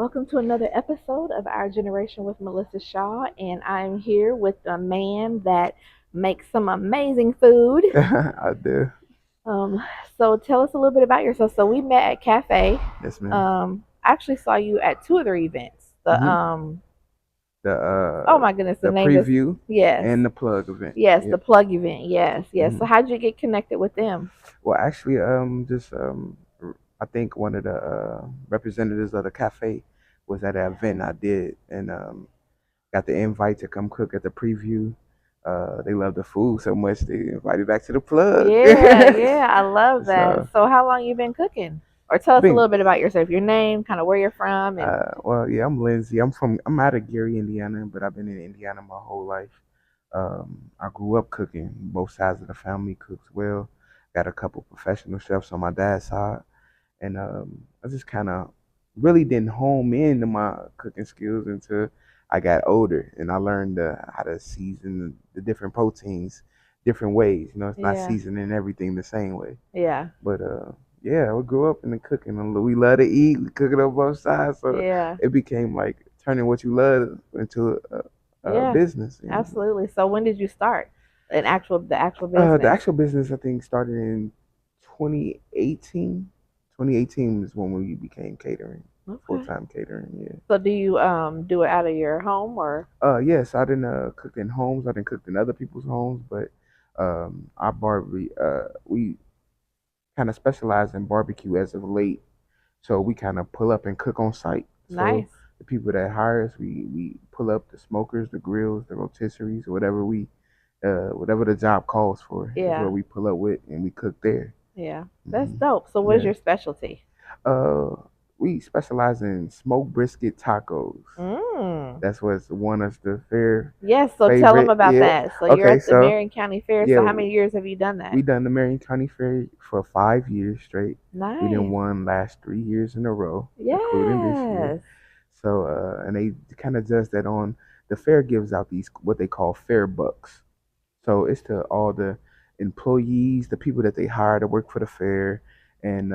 Welcome to another episode of Our Generation with Melissa Shaw, and I'm here with a man that makes some amazing food. I do. Um, so tell us a little bit about yourself. So we met at cafe. Yes, ma'am. I actually saw you at two of their events. hmm Oh The my goodness, the the name is preview yes, and the plug event. yes, the Yep. plug event. Yes, yes. So hmm how did you get connected with them? Well, actually, just I think one of the representatives of the cafe was at an event I did, and got the invite to come cook at the preview. They love the food so much they invited back to the plug. Yeah, yeah, I love that. So So how long you been cooking? Or tell us a been little bit about yourself, your name, kind of where you're from, and well, yeah, I'm Lindsay. I'm out of Gary, Indiana, but I've been in Indiana my whole life. I grew up cooking. Both sides of the family cooks well. Got a couple professional chefs on my dad's side, and I just kind of really didn't home in to my cooking skills until I got older, and I learned how to season the different proteins different ways. You know, it's not yeah, seasoning everything the same way. yeah, But yeah, we grew up in the cooking. We love to eat. We cook it on both sides, so yeah, it became like turning what you love into a yeah, business. absolutely. So when did you start the actual The business? actual business I think started in 2018. 2018 is when we became catering, full Okay. time catering. Yeah. So do you do it out of your home or Yes, I didn't cook in homes. I didn't cook in other people's homes, but our bar we kind of specialize in barbecue as of late. So we kind of pull up and cook on site. So nice? the people that hire us, we pull up the smokers, the grills, the rotisseries, whatever the job calls for is Yeah, what we pull up with, and we cook there. yeah. That's hmm dope. So what is Yeah. your specialty? Uh, we specialize in smoked brisket tacos. Mm. That's what's won us the fair Yes, so tell them favorite. about Yeah. that. So you're Okay. at the So Marion County Fair. yeah, So how many years have you done that? we done the Marion County Fair for 5 years straight. We done Nice. won last 3 years in a row, including this year. Yes. So, and they kind of judge that on the fair gives out these what they call fair bucks. So it's to all the employees, the people that they hire to work for the fair, and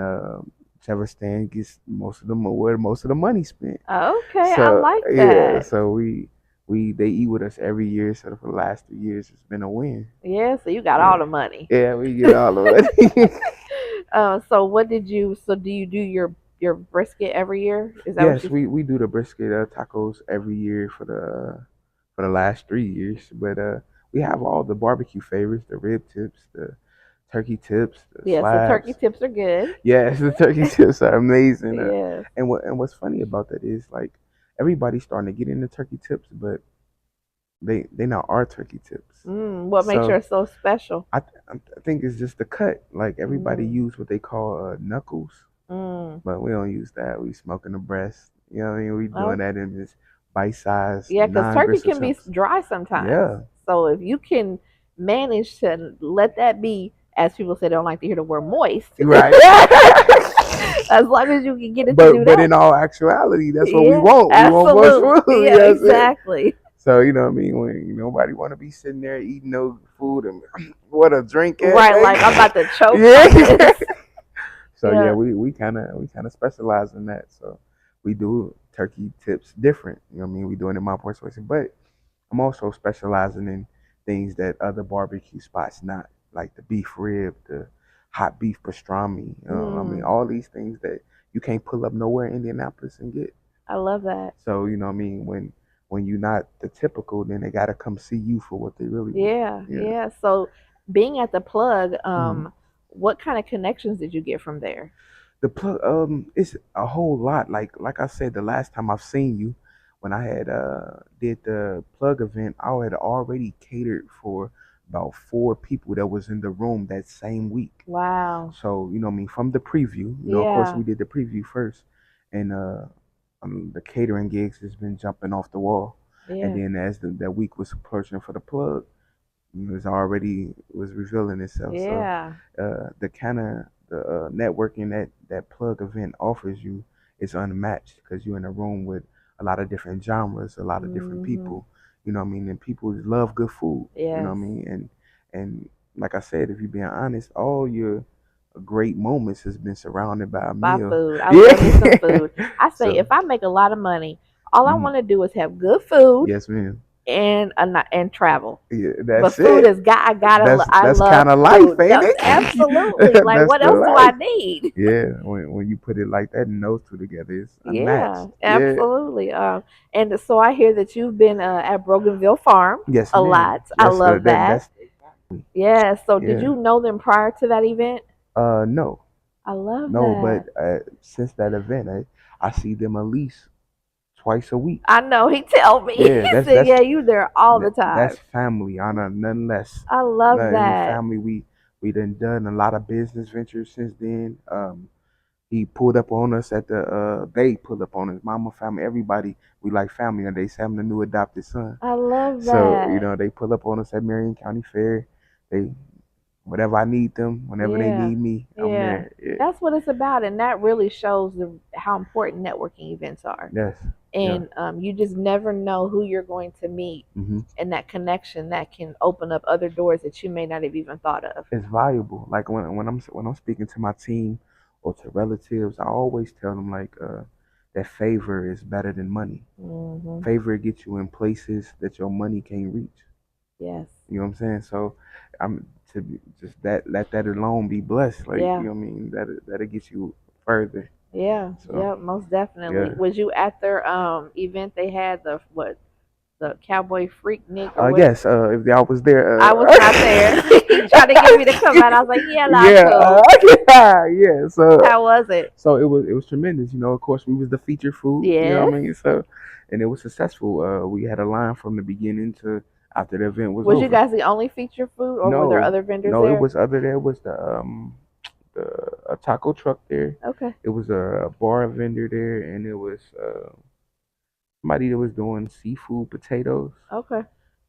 whichever stand gets most of them where most of the money spent. Okay, I So like yeah, that. so we they eat with us every year. So for the last 3 years, it's been a win. Yeah, so you got all Yeah, the money. yeah, we get all of it. So what did you? So do you do your brisket every year? Is that what Yes, you? we do the brisket tacos every year for the last 3 years. But we have all the barbecue favorites: the rib tips, the turkey tips, the Yeah. So turkey slabs. tips are good. Yes, the turkey tips are amazing. Yes. What's funny about that is like everybody's starting to get into turkey tips, but they not our turkey tips. What makes So yours so special? I think it's just the cut. Like everybody Mm, use what they call knuckles. mm. But we don't use that. We smoking the breast. You know what I mean? We doing Oh, that in this bite size, yeah, because non turkey gristle can be chunks. dry sometimes. Yeah. So if you can manage to let that be, as people say, they don't like to hear the word moist. Right. As long as you can get it to but do but that. in all actuality, that's what we Yeah, want. We want moist absolutely. food. You Yeah, know what I'm saying? exactly. So you know what I mean? When nobody want to be sitting there eating no food and what a drink at, Right, like I'm about to choke yeah. on this. So yeah, Yeah. we kind of specialize in that. So we do turkey tips different. You know what I mean? We doing it my portion, but I'm also specializing in things that other barbecue spots not, like the beef rib, the hot beef pastrami. I mean, Mm, all these things that you can't pull up nowhere in Indianapolis and get. I love that. So you know what I mean? When you're not the typical, then they gotta come see you for what they really want. Yeah, Yeah. yeah. So being at the plug, Mhm. what kind of connections did you get from there? The plug, it's a whole lot. Like I said, the last time I've seen you, when I had did the plug event, I had already catered for about 4 people that was in the room that same week. Wow. So you know, what I mean, from the preview, of course, Yeah, we did the preview first, and the catering gigs has been jumping off the wall. And yeah, then as that week was approaching for the plug, it was already was revealing itself. So yeah. the kind of the networking that plug event offers you is unmatched because you're in a room with a lot of different genres, a lot of different Hmm. people. You know what I mean? And people love good food. You know Yes. what I mean? And like I said, if you're being honest, all your great moments has been surrounded by a By meal. food. I Yeah. love me some food. I say So, if I make a lot of money, all I mhm. want to do is have good food Yes, ma'am. and travel. Yeah, But that's food it. is got. I gotta. I That's love kind of life, food. ain't That's it? absolutely. Like That's what the else do I life. need? Yeah, when you put it like that, and those two together, it's unmatched. Yeah, Yeah. absolutely. And so I hear that you've been at Broganville Farm Yes, a ma'am. lot. I love that. That's Yeah. So did yeah. you know them prior to that event? No, I love no, but that. since that event, I see them at least twice a week. I know. He tell me. Yeah, He said, "Yeah, you there all the that's time." family, Anna, none less. I love In that. family, we done a lot of business ventures since then. He pulled up on us at the they pulled up on us, mama, family, everybody. We like family, and they say I'm the new adopted son. I love So that. they pull up on us at Marion County Fair. They whatever I need them, whenever they Yeah. need me, I'm Yeah. there. Yeah. That's what it's about, and that really shows how important networking events are. Yes. Yeah. And you just never know who you're going to meet, Hmm. and that connection that can open up other doors that you may not have even thought of. It's valuable. Like when I'm speaking to my team or to relatives, I always tell them like that favor is better than money. Hmm. Favor gets you in places that your money can't reach. Yes. You know what I'm saying? So I'm just that let that alone be blessed. Like Yeah. you know what I mean? That'll get you further. Yeah. So Yeah. Most definitely. yeah. Was you at their event? They had the Cowboy Freak Nick or what? Yes. If y'all was there, I was not there. He tried to get me to come out. I was like, yeah, nah, yeah, cool. yeah, yeah. So How was it? so it was tremendous. Of course, we was the featured food. You know Yes. what I mean? So, and it was successful. We had a line from the beginning to after the event was Was you over. guys the only featured food, or were there No, other vendors no, it there? was other. There was the a taco truck there. Okay. It was a bar vendor there, and it was somebody that was doing seafood potatoes. Okay.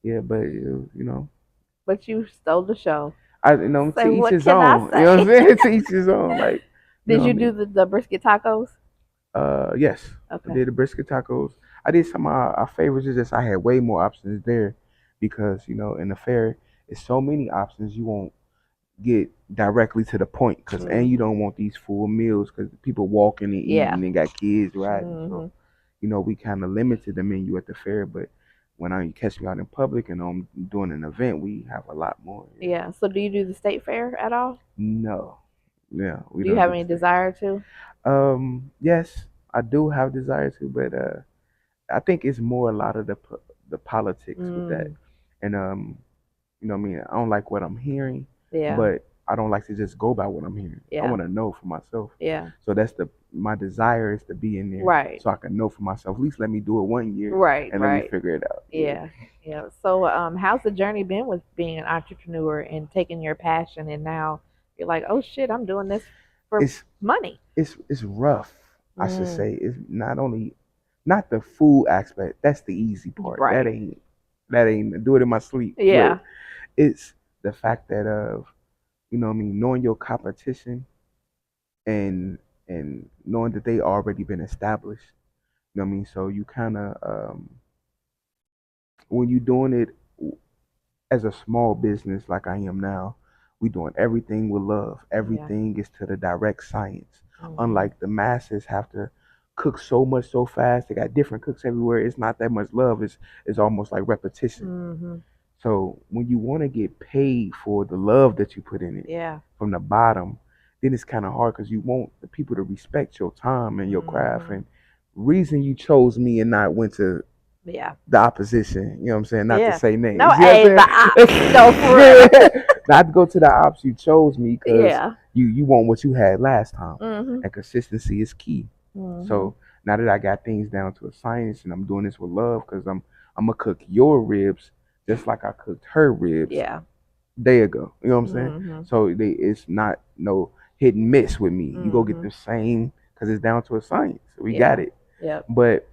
Yeah, but But you stole the show. to Say, each what his can I own. You know what I'm say? saying? To each his own. Like you Did know what you I do mean? the brisket tacos? Yes, I Okay. did the brisket tacos. I did some of our favorites. It's just I had way more options there because in the fair, it's so many options. You won't get directly to the point and you Hmm. don't want these full meals because people walking and Yeah. eating and got kids riding. So Hmm. we kind of limited the menu at the fair, but when you catch me out in public and I'm doing an event, we have a lot more. Yeah. Yeah. So do you do the state fair at all? No, yeah, we Do you don't have do the any steak. desire to? Yes, I do have desire to, but I think it's more a lot of the politics with that, Mm, and what I mean. I don't like what I'm hearing, yeah. but I don't like to just go by what I'm hearing. I Yeah. want to know for myself. Yeah. So that's my desire is to be in there Right. so I can know for myself. At least let me do it 1 year Right. and let me Right. figure it out. Yeah. Yeah. Yeah. So how's the journey been with being an entrepreneur and taking your passion and now you're like, oh shit, I'm doing this for It's money. it's rough. I should Mm, say it's not the food aspect. That's the easy part. That right. ain't do it in my sleep. But Yeah. it's the fact that what I mean, knowing your competition and knowing that they already been established. You know what I mean? So you kind of when you doing it as a small business like I am now, we doing everything with love. Yeah. Everything is to the direct science. Hmm. Unlike the masses have to cook so much so fast. They got different cooks everywhere. It's not that much love. It's almost like repetition. Hmm. So when you want to get paid for the love that you put in it Yeah. from the bottom, then it's kind of hard because you want the people to respect your time and your craft. Hmm. And reason you chose me and not went to Yeah. the opposition, you know what I'm saying? Not to Yeah. say No, names, you know hey, what the I'm ops. No, for real. saying? Yeah. Not to go to the ops, you chose me because Yeah. you want what you had last time. Hmm. And consistency is key. Hmm. So now that I got things down to a science and I'm doing this with love because I'm gonna cook your ribs just like I cooked her ribs Yeah. day ago. You know what I'm saying? Hmm. So it's not no hit and miss with me. You go get Hmm. the same because it's down to a science. We got Yeah. it. Yep. But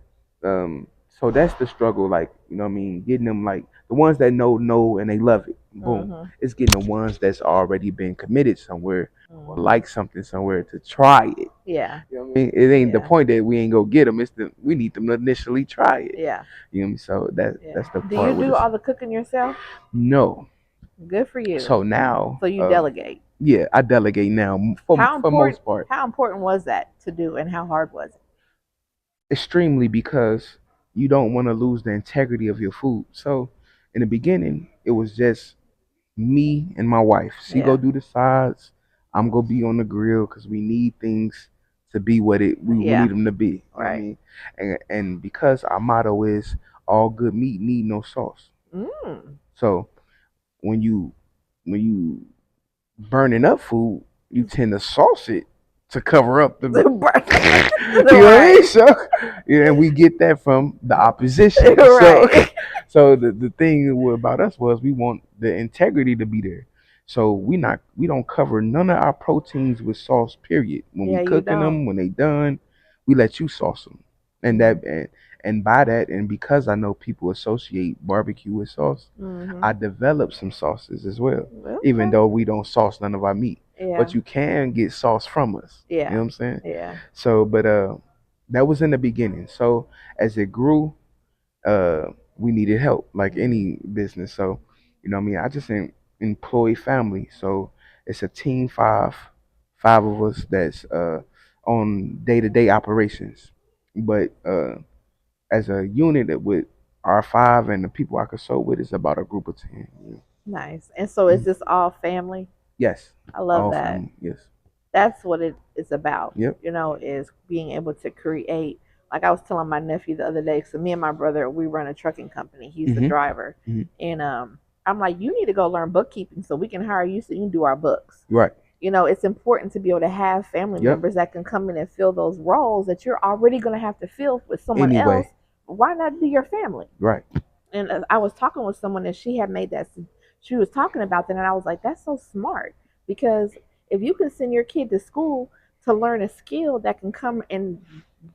so that's the struggle. Like what I mean, getting them like the ones that know and they love it. Boom. Hmm. It's getting the ones that's already been committed somewhere or Hmm. like something somewhere to try it. Yeah. You know what I mean? It ain't the Yeah. point that we ain't go get them. It's we need them to initially try it. Yeah. You know what I mean? So Yeah. that's the Do you part with do this. all the cooking yourself? No. Good for you. So now, So you delegate. Yeah, I delegate now How for important most part. how important was that to do and how hard was it? Extremely, because you don't want to lose the integrity of your food. So in the beginning, it was just me and my wife. She go Yeah. do the sides. I'm gonna be on the grill because we need things to be what we Yeah. need them to be. You know what I Right. mean? And because our motto is all good meat need no sauce. Mm. So when you burning up food, you tend to sauce it to cover up the. You know what I mean? Right. So, yeah, and we get that from the opposition. So, Right. so the thing about us was we want the integrity to be there. So we don't cover none of our proteins with sauce. Period. When we Yeah, you cooking don't. them, when they done, we let you sauce them, and Mm. by that, and because I know people associate barbecue with sauce, Mhm. I developed some sauces as well. Even Okay. though we don't sauce none of our meat, Yeah. but you can get sauce from us. You know Yeah. what I'm saying? Yeah. So, but that was in the beginning. So as it grew, uh, we needed help, like Mhm. any business. So, you know what I mean? I just employ family. So it's a team five of us that's on day-to-day operations. But as a unit with our five and the people I consult with, is about a group of 10. Yeah. Nice. And so is Mhm. this all family? Yes, I love all that. family. Yes. That's what it is about, Yep. is being able to create. Like I was telling my nephew the other day, so me and my brother, we run a trucking company. He's the Mhm. driver. Mhm. And I'm like, you need to go learn bookkeeping so we can hire you so you can do our books. Right. It's important to be able to have family Yep. members that can come in and fill those roles that you're already going to have to fill with someone else. Anyway. Why not do your family? Right. And I was talking with someone and she had made that. She was talking about that, and I was like, that's so smart because if you can send your kid to school to learn a skill that can come and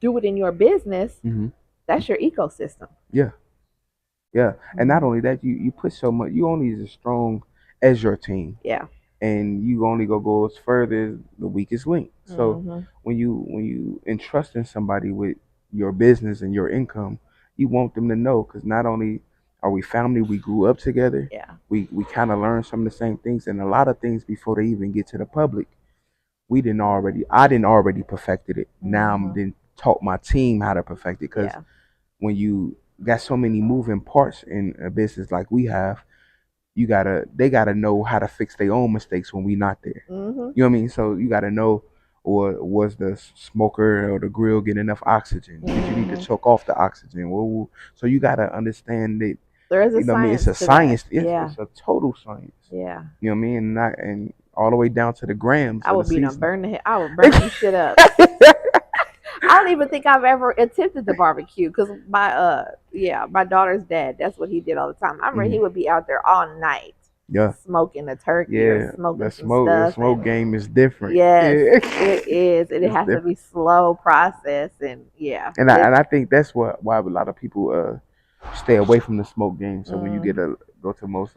do it in your business, Mhm. that's your ecosystem. Yeah. Yeah. And not Mm-hmm. only that, you put so much. You only as strong as your team, Yeah. and you only go as further as the weakest link. So Mm-hmm. when you entrust in somebody with your business and your income, you want them to know, because not only are we family, we grew up together. Yeah. We kind of learn some of the same things, and a lot of things before they even get to the public, I didn't already perfected it. Now I'm Mm-hmm. then taught my team how to perfect it, because Yeah. when you got so many moving parts in a business like we have, they gotta know how to fix their own mistakes when we not there. Mm-hmm. You know what I mean? So you gotta know, or was the smoker or the grill getting enough oxygen? Did you need to Mm-hmm. choke off the oxygen? So you gotta understand that. There is a You know what I mean? It's science a to that. science. Yes, Yeah. it's a total science. Yeah. You know what I mean? And all the way down to the grams I of the would be done seasoning. burn the. I would burn some shit up. I don't even think I've ever attempted the barbecue because my daughter's dad, that's what he did all the time. I remember he Mhm. would be out there all night Yeah, smoking a turkey or yeah. smoking some The stuff, smoke and game is different. yes, Yeah, it is. And it it's has to different. be slow process, and yeah, And but it. I think that's why a lot of people stay away from the smoke game. So when you Mm, go to most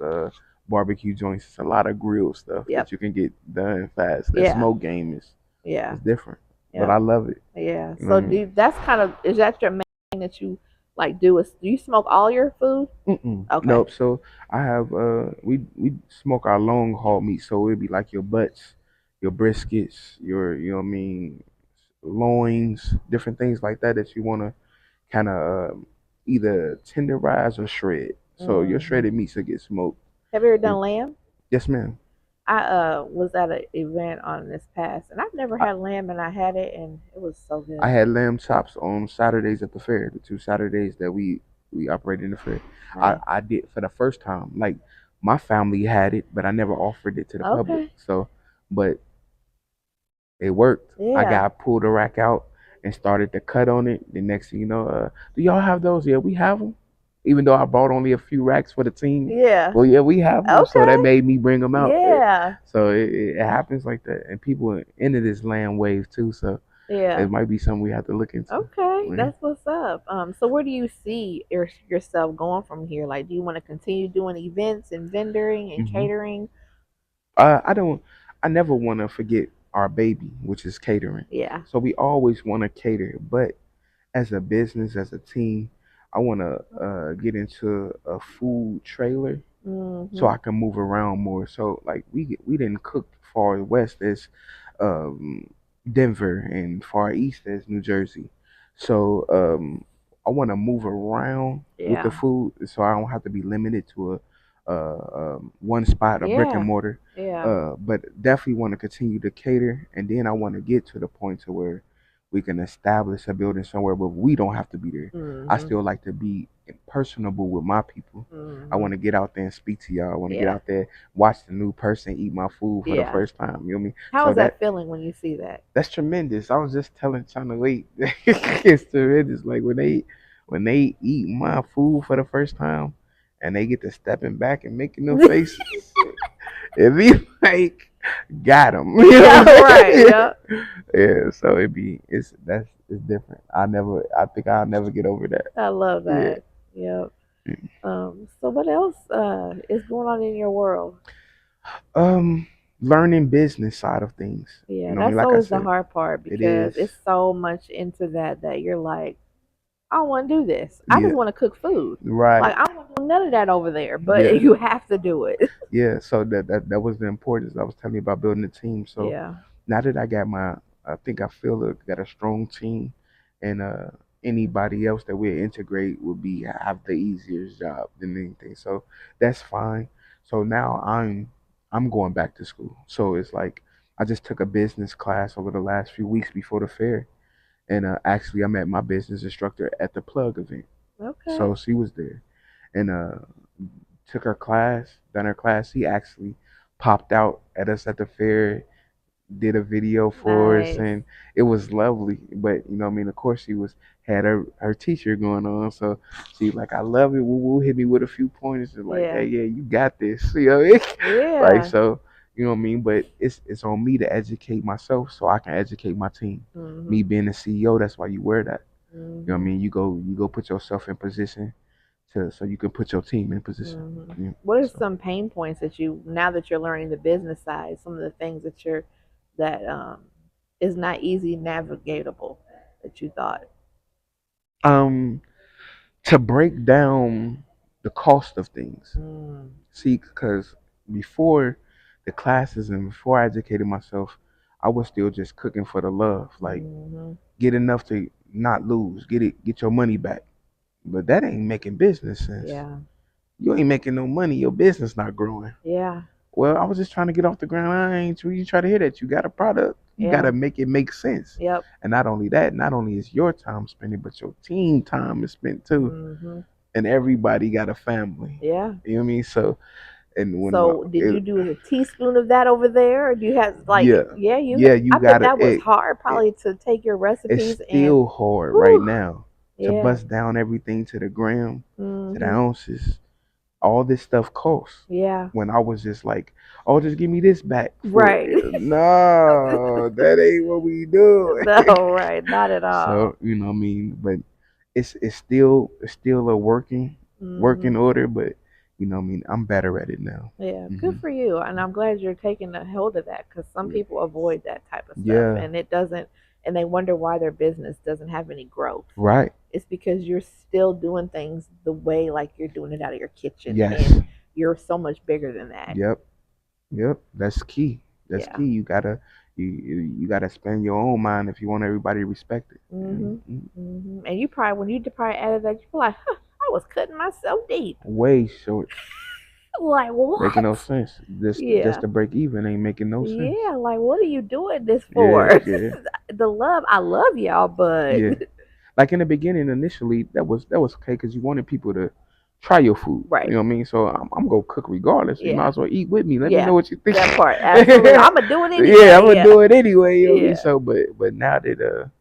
barbecue joints, it's a lot of grill stuff that yep. you can get done fast. That Yeah. smoke game Yeah. is different, but I Yep. love it. Yeah. You know what So I mean? that's kind of, is that your main thing that you like do? Is do you smoke all your food? Mm-mm. Okay. Nope. So I have we smoke our long haul meat, so it'd be like your butts, your briskets, your you know what I mean, loins, different things like that that you want to kind of either tenderize or shred. So your Hmm. shredded meats will get smoked. Have you ever And done lamb? yes, ma'am. I was at an event on this past, and I've never I, had lamb, and I had it, and it was so I good. had lamb chops on Saturdays at the fair. The 2 Saturdays that we operate in the fair. Nice. I did for the first time. Like my family had it, but I never offered it to the public. Okay. So, but it worked. I Yeah. got pulled the rack out and started to cut on it. The next thing you know, do y'all have those? Yeah, we have them. Even though I bought only a few racks for the team, Yeah. well, yeah, we have them. So that Okay. made me bring them out. Yeah. So it happens like that, and people are into this land wave too. So Yeah. it might be something we have to look into. Okay. Yeah. That's what's up. So where do you see yourself going from here? Like, do you want to continue doing events and vendoring and hmm catering? I don't. I never want to forget our baby, which is catering. Yeah. So we always want to cater, but as a business, as a team, I want to get into a food trailer. so Mhm. I can move around more. So like we didn't cook far west as um, Denver and far east as New Jersey. So I want to move around with the Yeah. food, so I don't have to be limited to one spot, a brick and Yeah. mortar. Yeah. But definitely want to continue to cater, and then I want to get to the point to where we can establish a building somewhere, but we don't have to be there. I Mhm. still like to be personable with my people. I want Mhm. to get out there and speak to y'all. I want to get Yeah. out there, watch the new person eat my food for the Yeah. first time. You know what I mean? How So is that feeling when you see that? that's tremendous. I was just trying to wait. It's tremendous. Like when they eat my food for the first time, and they get to stepping back and making them faces. It be like, got them. You know Yeah. what I'm Right. saying? Yeah. Yeah. So it's different. I think I'll never get over that. I love Yeah. that. Yep. So what else is going on in your world? Um, Learning business side of things. You Yeah, know what I mean? that's Like I always the said, hard part it because is. it's so much into that you're like, I don't want to do this. I Yeah. just want to cook food. Right. Like I don't want to do none of that over there, but Yeah. you have to do it. Yeah. So that was the importance I was telling you about building a team. So Yeah. now that I got I think I feel got a strong team, and anybody else that we integrate will be have the easier job than anything. So that's fine. So now I'm going back to school. So it's like I just took a business class over the last few weeks before the fair, and actually I met my business instructor at the plug event. Okay. So she was there, and took her class, done her class. She actually popped out at us at the fair, did a video for us, Nice. and it was lovely. But you know, what I mean, of course, she was had her teacher going on, so she like, I love it. Woo woo, hit me with a few pointers, and like, hey, Yeah. yeah, you got this. You know, like Yeah. so. You know what I mean? But it's on me to educate myself so I can educate my team. Me Mhm. being the CEO, that's why you wear that. You know what I Mhm. mean? You go put yourself in position to so you can put your team in position. Mhm. Yeah. What are So some pain points that you now that you're learning the business side? Some of the things that is not easy navigatable that you thought. um to break down the cost of things. Mm. See, because before the classes and before I educated myself, I was still just cooking for the love. Like Mhm. get enough to not lose, get your money back. But that ain't making business sense. Yeah. You ain't making no money, your business not growing. Yeah. Well, I was just trying to get off the ground. I ain't you try to hear that. You got a product. You Yeah. gotta make it make sense. Yep. And not only that, not only is your time spending, but your team time is spent too. Mhm. And everybody got a family. Yeah. You know what I mean? So and when So did it, you do a teaspoon of that over there, or do you have yeah, like yeah you? yeah, you I bet gotta that was hard it. probably to take your It's recipes and still hard right whew now to yeah bust down everything to the gram, to the mhm ounces. All this stuff costs. yeah When I was just like, oh, just give me this back for right no, that ain't what we do. no right not at So all you know what I mean, but it's still a working mhm order, but you know what I mean, I'm better at it now. yeah good Hmm. for you and I'm glad you're taking a hold of that because some Yeah, people avoid that type of stuff yeah, and it doesn't and they wonder why their business doesn't have any growth. right. It's because you're still doing things the way like you're doing it out of your kitchen Yes. and you're so much bigger than that. Yep. Yep. That's key. That's Yeah. key. You gotta spend your own mind if you want everybody to respect it. Mhm. And Mhm. And you probably when you probably added that, you were like, huh, I was cutting myself deep. way short, Like making no what? sense. Just Yeah. to break even ain't making no sense. Yeah. Like what are you doing this Yeah, for? yeah, The love, I love y'all, but yeah. Like in the beginning, initially, that was okay because you wanted people to try your food. You right. know what I mean? So I'm gonna cook regardless. You might Yeah. as well eat with me. Let me know Yeah. what you think. That part. Absolutely. I'm gonna do it Yeah, I'm anyway. gonna Yeah. do it anyway. You know what I mean? Yeah. So, but now that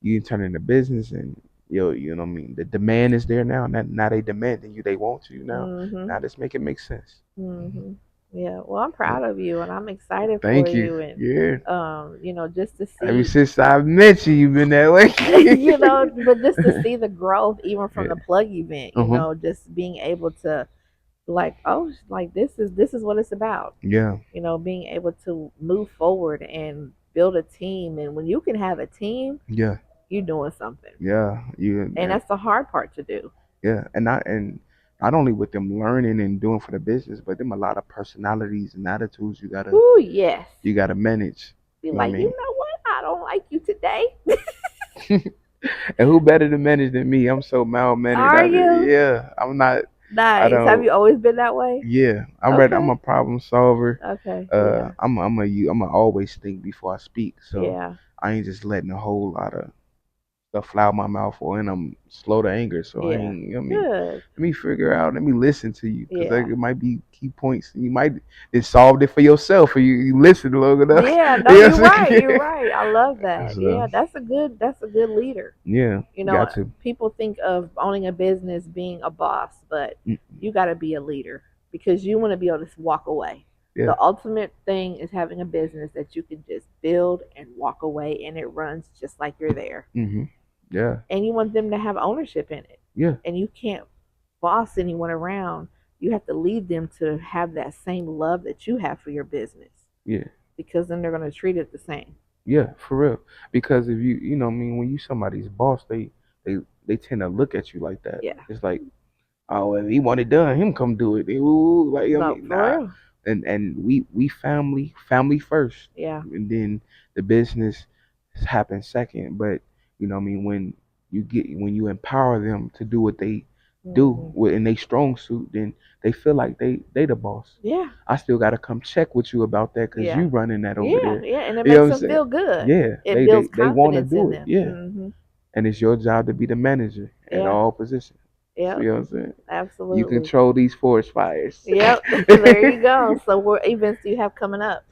you can turn into business and you know what I mean. The demand is there now. Now they demanding you. They want you now. Mhm. Now let's make it make sense. Hmm. Mhm. Yeah. Well, I'm Yeah. proud of you, and I'm excited for Thank you. you, and Yeah. just to Ever see, since I met you, you've been that way. but just to see the growth, even from the Yeah. plug event, Uh-huh. just being able to, like, oh, like this is what it's about. Yeah. Being able to move forward and build a team, and when you can have a team, Yeah. you're doing something, Yeah. You and that's the hard part to do. yeah. And not only with them learning and doing for the business, but them a lot of personalities and attitudes Ooh, yes. you gotta manage. Be You know what I like, you mean? know what? I don't like you today. And who better to manage than me? I'm so mal mannered. Are you? Yeah, I'm not. I Nice. Have don't. you always been that way? Yeah, I'm ready. I'm Okay. a problem solver. Okay. Yeah. I'm a always think before I speak. So Yeah. I ain't just letting a whole lot of stuff fly out my mouth, or and I'm slow to anger. So I Yeah. ain't. You know what I mean, Good. let me figure out. Let me listen to you because Yeah. it might be key points. You might have solved it for yourself, or you listen long enough. Yeah, no, You know you're what I'm right. You're saying? right. I love that. So Yeah, that's a good leader. yeah, You know, got to. people think of owning a business being a boss, but Mm, you got to be a leader because you want to be able to walk away. yeah. The ultimate thing is having a business that you can just build and walk away and it runs just like you're there. Mhm. Yeah. And you want them to have ownership in it. Yeah. And you can't boss anyone around. You have to lead them to have that same love that you have for your business Yeah. because then they're going to treat it the same. Yeah, for real. Because if you know, what I mean, when you somebody's boss, they they tend to look at you like that. Yeah. It's like, oh, if he want it done, him come do it. Ooh, like I No, mean, for nah. real. And we family first, Yeah. and then the business happens second. But you know, what I mean, when you empower them to do what they do Hmm. in they strong suit, then they feel like they the boss. Yeah. I still got to come check with you about that because Yeah. you running that over Yeah. there. Yeah. And it You know what makes I'm them saying? feel good. Yeah, It builds they want to confidence in do it. them. Yeah, Hmm. and it's your job to be the manager at Yeah. all positions. Yep. You know what I'm saying? You Absolutely. control these forest fires. Yep. There you go. So, what events do you have coming up?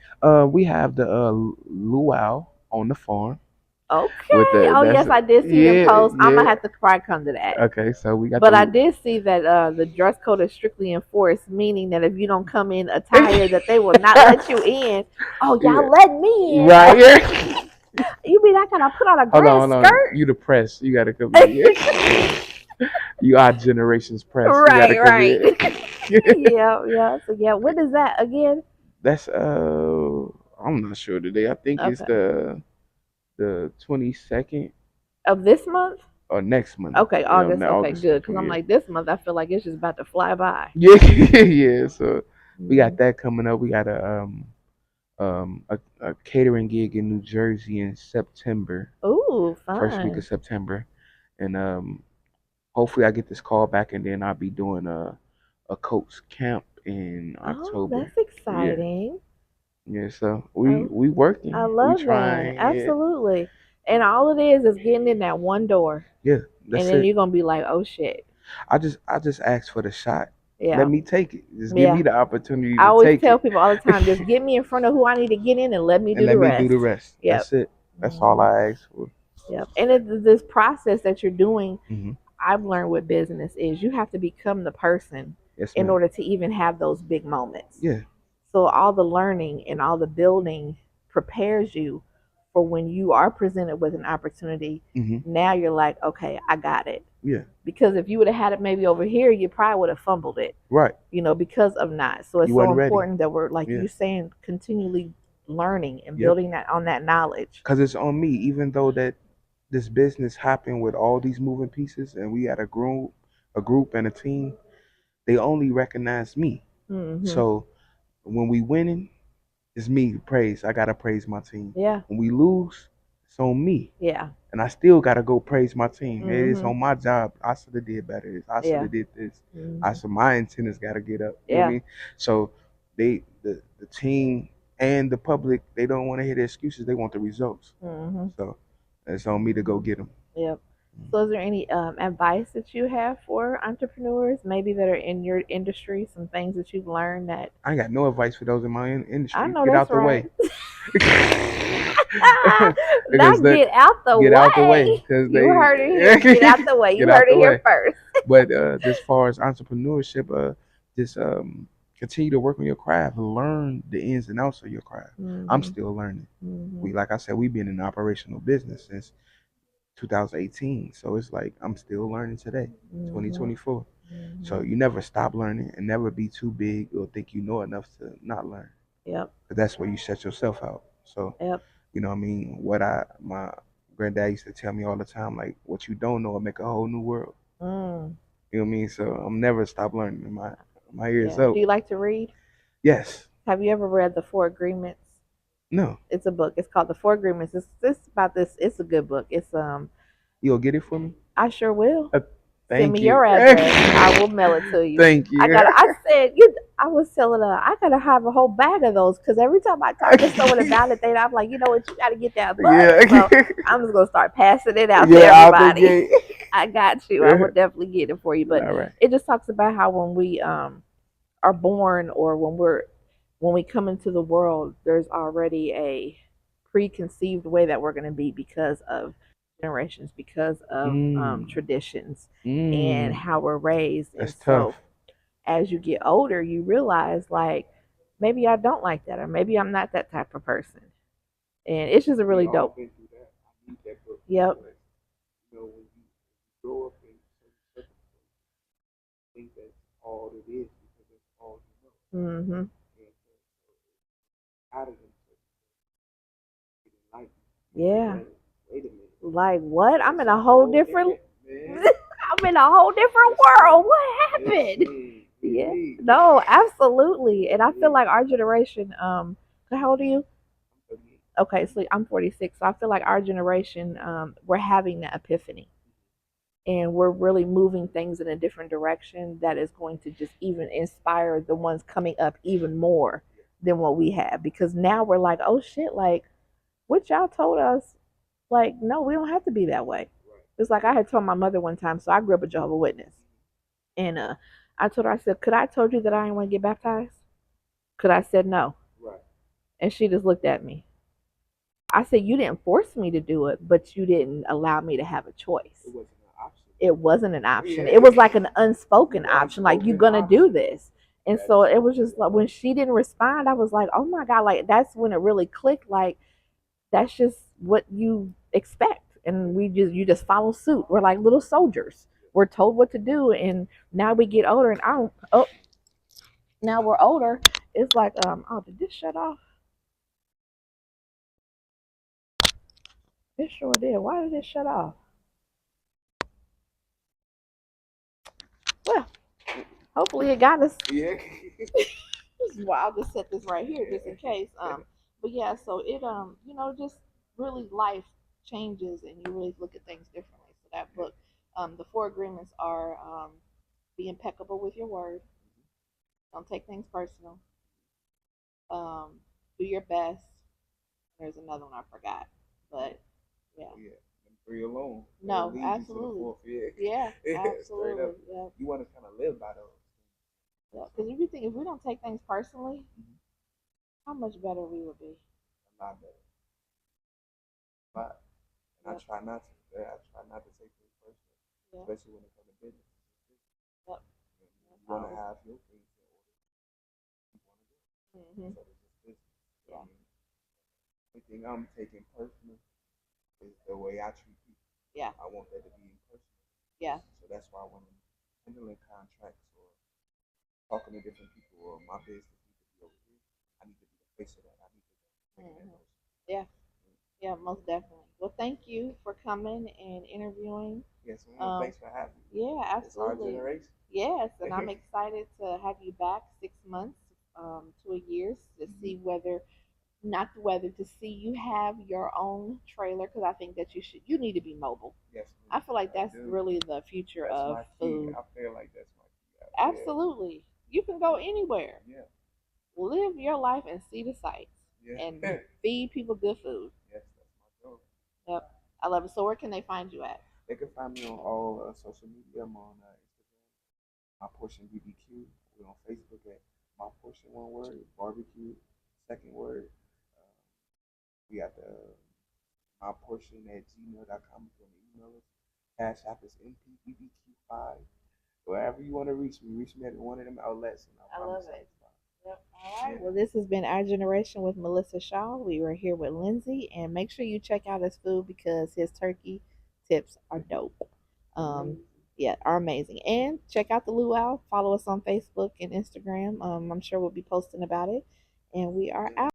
We have the luau on the farm with Okay. the Oh, that's yes, I did see them yeah posts. I'm gonna yeah. have to probably come to that. Okay, so we got But I the did see that the dress code is strictly enforced, meaning that if you don't come in attire, that they will not let you in. Oh, yeah y'all let me in. right yeah. You mean I gotta put on a Hold grass on. skirt? You the press. You gotta come in. Yeah. You are generations press. You gotta Right, come right. in. Yeah, yeah. So yeah, when is that again? That's I'm not sure today. I think it's Okay, the 22nd of this month. or next month. Okay, August. Okay, August good. Because I'm 20th. like this month. I feel like it's just about to fly by. Yeah, yeah. So we got Hmm. that coming up. We got a catering gig in New Jersey in September, Ooh, first week of fun. September, and hopefully I get this call back, and then I'll be doing a coach camp in Oh, October. that's Yeah, exciting. yeah. So I we I working, we love that. trying. Yeah, Absolutely. And all it is getting in that one door, yeah. and That's then it. you're gonna be like, oh shit. I just asked for the shot. Let Yeah, me take it. Just give me yeah. the opportunity I to always take tell it. people all the time, just get me in front of who I need to get in, and let me And do let the me do rest. the rest. Yep. That's it. That's all Hmm. I ask for. Yep. And this process that you're doing, Hmm. I've learned with business is you have to become the person Yes, in ma'am. order to even have those big moments. Yeah, So all the learning and all the building prepares you for when you are presented with an opportunity. hmm, Now you're like, okay, I got it. yeah. Because if you would have had it maybe over here, you probably would have fumbled it, Right. because of not. So it's You so wasn't ready. important that we're like Yeah. you saying, continually learning and Yep. building that on that knowledge. Cause it's on me. Even though that this business happened with all these moving pieces, and we had a group and a team, they only recognize me. Hmm. So when we winning, it's me to praise. I gotta praise my team. Yeah, When we lose, it's on me. yeah. And I still gotta go praise my team. It is Hmm. on my job. I should have did better. I should Yeah. have did this. I Hmm. should my antennas gotta get up. You know what I Yeah. mean? So the team and the public, they don't want to hear the excuses. They want the results. Hmm. So it's on me to go get them. Yep. So, is there any advice that you have for entrepreneurs, maybe that are in your industry, some things that you've learned that I ain't got no advice for those in my I industry. know Get that's out the right. way. Because Not they get out the get out the way. way. Because You they heard it here. Get out the way. You get out heard the it here way. first. But as far as entrepreneurship, just continue to work on your craft, learn the ins and outs of your craft. I'm Hmm. still learning. Hmm. Like I said, we've been in operational business since 2018, so it's like I'm still learning today, Hmm. 2024. So Hmm. you never stop learning and never be too big or think you know enough to not learn. Yep. 'Cause that's where you set yourself out. So Yep. you know what I mean? What my granddad used to tell me all the time, like what you don't know will make a whole new world. Mm. You know what I mean? So I'm never stop learning. My ears Yeah. Do up. you like to read? Yes. Have you ever read The Four Agreements? No. It's a book. It's called The Four Agreements. It's about this. It's a good book. You'll get it for me. I sure will. Uh, Send me thank you. your address. I will mail it to you. Thank you. I said you. I was telling her I gotta have a whole bag of those because every time I talk to someone about it, I'm like, you know what, you gotta get that book. Yeah. So I'm just gonna start passing it out to Yeah, out the everybody. gate. I got you. I will definitely get it for you. But All right. it just talks about how when we are born or when we come into the world, there's already a preconceived way that we're going to be because of generations, because of Mm. traditions and Mm. how we're raised. And That's tough. so as you get older, you realize like maybe I don't like that, or maybe I'm not that type of person. And it's just a really dope. Been through that. I need that book. Yep. But, when you grow up in certain circumstances, think that's all it is because that's all you know. Mhm. And so out of them, getting like, Yeah. wait a minute. Like what? I'm in a whole different. I'm in a whole different world. What happened? Yeah. No, absolutely. And I feel like our generation, how old are you? Okay, so I'm 46. So I feel like our generation, we're having that epiphany. And we're really moving things in a different direction that is going to just even inspire the ones coming up even more than what we have. Because now we're like, oh shit, like what y'all told us, like, no, we don't have to be that way. It's like I had told my mother one time, so I grew up a Jehovah Witness. And I told her, I said, could I have told you that I didn't want to get baptized? Could I said no? Right. And she just looked at me. I said, you didn't force me to do it, but you didn't allow me to have a choice. It wasn't an option. It wasn't an option. Yeah. It was like an unspoken option, like you're gonna do this. And so it was just like when she didn't respond, I was like, oh my God, like that's when it really clicked. Like that's just what you expect. And you just follow suit. We're like little soldiers. We're told what to do, and now we get older, and I don't. Oh, now we're older. It's like, oh, did this shut off? It sure did. Why did it shut off? Well, hopefully it got us. Yeah. Well, I'll just set this right here just in case. But yeah, so it just really life changes and you really look at things differently. So that book, the four agreements are be impeccable with your word. Don't take things personal. Do your best. There's another one I forgot, but yeah. Yeah, them three alone. No, absolutely. Yeah, absolutely. Yeah. You want to kind of live by those. Yeah, because if you think if we don't take things personally, how much better we would be. A lot better. But and yep. I try not to. Yeah, I try not to take things personal, yep. Especially when it comes to business. Yep. You want to have your things in order. You want to do. Mm-hmm. So this is business. Yeah. I mean, everything I'm taking personal is the way I treat people. Yeah. I want that to be impersonal. Yeah. So that's why when I'm handling contracts or talking to different people or my business needs to be over here, I need to be the face of that. I need to make that person. Yeah. Yeah, most definitely. Well, thank you for coming and interviewing. Yes, ma'am. Thanks for having me. Yeah, absolutely. It's our generation. Yes, and I'm excited to have you back 6 months to a year to see whether not the weather to see you have your own trailer because I think that you need to be mobile. Yes, I feel like that's really the future of food. I feel like that's my key. Absolutely, you can go anywhere. Yeah, live your life and see the sights. Yeah. And feed people good food. Yes, that's my goal. Yep, I love it. So where can they find you at? They can find me on all social media. I'm on Instagram, My Portion BBQ. We're on Facebook at My Portion one word barbecue second word. We got the my portion at gmail.com if you want to email us. Cash App is MPBBQ5. Wherever you want to reach me at one of them outlets. And I love it. Yep. All right. Yeah. Well, this has been Our Generation with Melissa Shaw. We were here with Lindsay, and make sure you check out his food because his turkey tips are dope. Yeah, are amazing. And check out the Luau. Follow us on Facebook and Instagram. I'm sure we'll be posting about it. And we are out.